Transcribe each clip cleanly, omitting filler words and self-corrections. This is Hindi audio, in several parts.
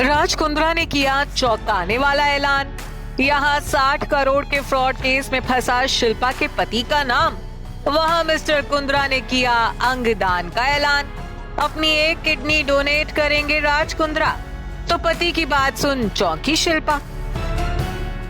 राज कुंद्रा ने किया चौंकाने वाला ऐलान। यहाँ 60 करोड़ के फ्रॉड केस में फंसा शिल्पा के पति का नाम। वहाँ मिस्टर कुंद्रा ने किया अंगदान का ऐलान। अपनी एक किडनी डोनेट करेंगे राज कुंद्रा। तो पति की बात सुन चौंकी शिल्पा।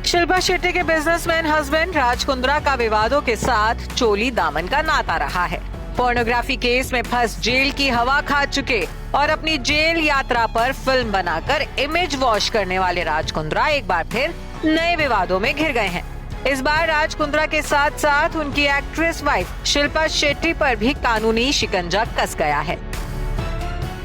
शिल्पा शेट्टी के बिजनेसमैन हस्बैंड राज कुंद्रा का विवादों के साथ चोली दामन का नाता रहा है। पोर्नोग्राफी केस में फंस जेल की हवा खा चुके और अपनी जेल यात्रा पर फिल्म बनाकर इमेज वॉश करने वाले राज कुंद्रा एक बार फिर नए विवादों में घिर गए हैं। इस बार राज कुंद्रा के साथ साथ उनकी एक्ट्रेस वाइफ शिल्पा शेट्टी पर भी कानूनी शिकंजा कस गया है।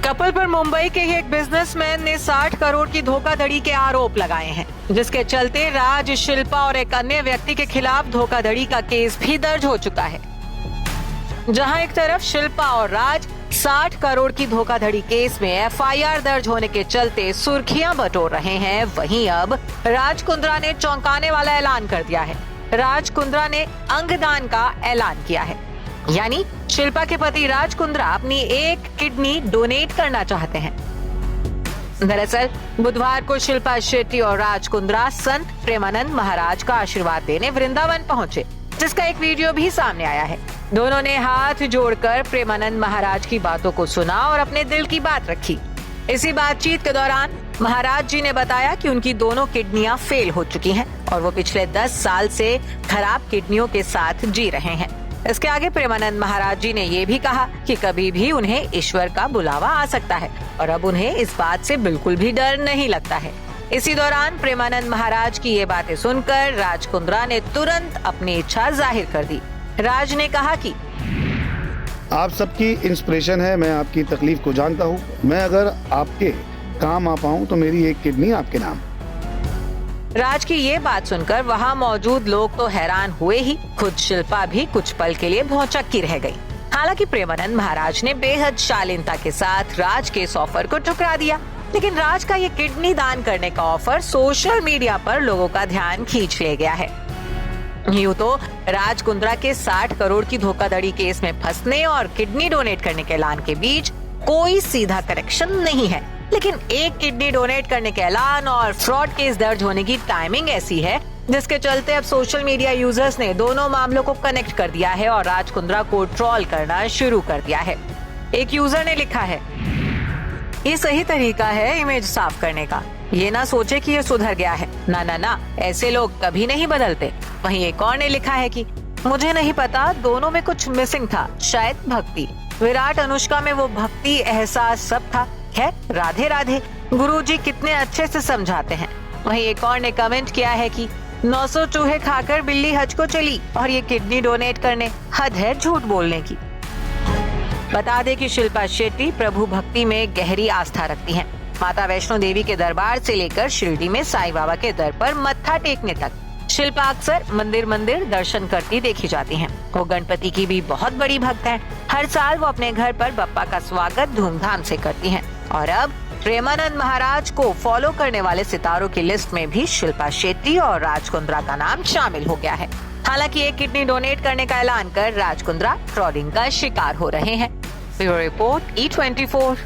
कपल पर मुंबई के ही एक बिजनेसमैन ने 60 करोड़ की धोखाधड़ी के आरोप लगाए हैं, जिसके चलते राज, शिल्पा और एक अन्य व्यक्ति के खिलाफ धोखाधड़ी का केस भी दर्ज हो चुका है। जहां एक तरफ शिल्पा और राज 60 करोड़ की धोखाधड़ी केस में एफआईआर दर्ज होने के चलते सुर्खियां बटोर रहे हैं, वहीं अब राज कुंद्रा ने चौंकाने वाला ऐलान कर दिया है। राज कुंद्रा ने अंगदान का ऐलान किया है, यानी शिल्पा के पति राज कुंद्रा अपनी एक किडनी डोनेट करना चाहते हैं। दरअसल बुधवार को शिल्पा शेट्टी और राज कुंद्रा संत प्रेमानंद महाराज का आशीर्वाद देने वृंदावन पहुंचे, जिसका एक वीडियो भी सामने आया है। दोनों ने हाथ जोड़कर प्रेमानंद महाराज की बातों को सुना और अपने दिल की बात रखी। इसी बातचीत के दौरान महाराज जी ने बताया कि उनकी दोनों किडनियां फेल हो चुकी हैं और वो पिछले 10 साल से खराब किडनियों के साथ जी रहे हैं। इसके आगे प्रेमानंद महाराज जी ने ये भी कहा कि कभी भी उन्हें ईश्वर का बुलावा आ सकता है और अब उन्हें इस बात से बिल्कुल भी डर नहीं लगता है। इसी दौरान प्रेमानंद महाराज की ये बातें सुनकर राज कुंद्रा ने तुरंत अपनी इच्छा जाहिर कर दी। राज ने कहा कि आप सबकी इंस्पिरेशन है, मैं आपकी तकलीफ को जानता हूँ। मैं अगर आपके काम आ पाऊँ तो मेरी एक किडनी आपके नाम। राज की ये बात सुनकर वहाँ मौजूद लोग तो हैरान हुए ही, खुद शिल्पा भी कुछ पल के लिए भौचक्की रह गई। हालांकि प्रेमानंद महाराज ने बेहद शालीनता के साथ राज के इस ऑफर को ठुकरा दिया, लेकिन राज का ये किडनी दान करने का ऑफर सोशल मीडिया पर लोगों का ध्यान खींच ले गया है। यूं तो राज कुंद्रा के 60 करोड़ की धोखाधड़ी केस में फंसने और किडनी डोनेट करने के ऐलान के बीच कोई सीधा कनेक्शन नहीं है, लेकिन एक किडनी डोनेट करने के ऐलान और फ्रॉड केस दर्ज होने की टाइमिंग ऐसी है, जिसके चलते अब सोशल मीडिया यूजर्स ने दोनों मामलों को कनेक्ट कर दिया है और राज कुंद्रा को ट्रोल करना शुरू कर दिया है। एक यूजर ने लिखा है, ये सही तरीका है इमेज साफ करने का, ये ना सोचे कि ये सुधर गया है। ना, ऐसे लोग कभी नहीं बदलते। वहीं एक और ने लिखा है कि मुझे नहीं पता, दोनों में कुछ मिसिंग था, शायद भक्ति। विराट अनुष्का में वो भक्ति, एहसास सब था। खैर, राधे राधे, गुरुजी कितने अच्छे से समझाते हैं। वहीं एक और ने कमेंट किया है कि 900 चूहे खाकर बिल्ली हज को चली और ये किडनी डोनेट करने, हद है झूठ बोलने की। बता दें कि शिल्पा शेट्टी प्रभु भक्ति में गहरी आस्था रखती हैं। माता वैष्णो देवी के दरबार से लेकर शिरडी में साईं बाबा के दर पर मत्था टेकने तक शिल्पा अक्सर मंदिर दर्शन करती देखी जाती हैं। वो गणपति की भी बहुत बड़ी भक्त हैं। हर साल वो अपने घर पर बप्पा का स्वागत धूमधाम से करती हैं और अब प्रेमानंद महाराज को फॉलो करने वाले सितारों की लिस्ट में भी शिल्पा शेट्टी और राज कुंद्रा का नाम शामिल हो गया है। हालांकि एक किडनी डोनेट करने का ऐलान कर राज कुंद्रा ट्रोलिंग का शिकार हो रहे हैं। Bureau report E24।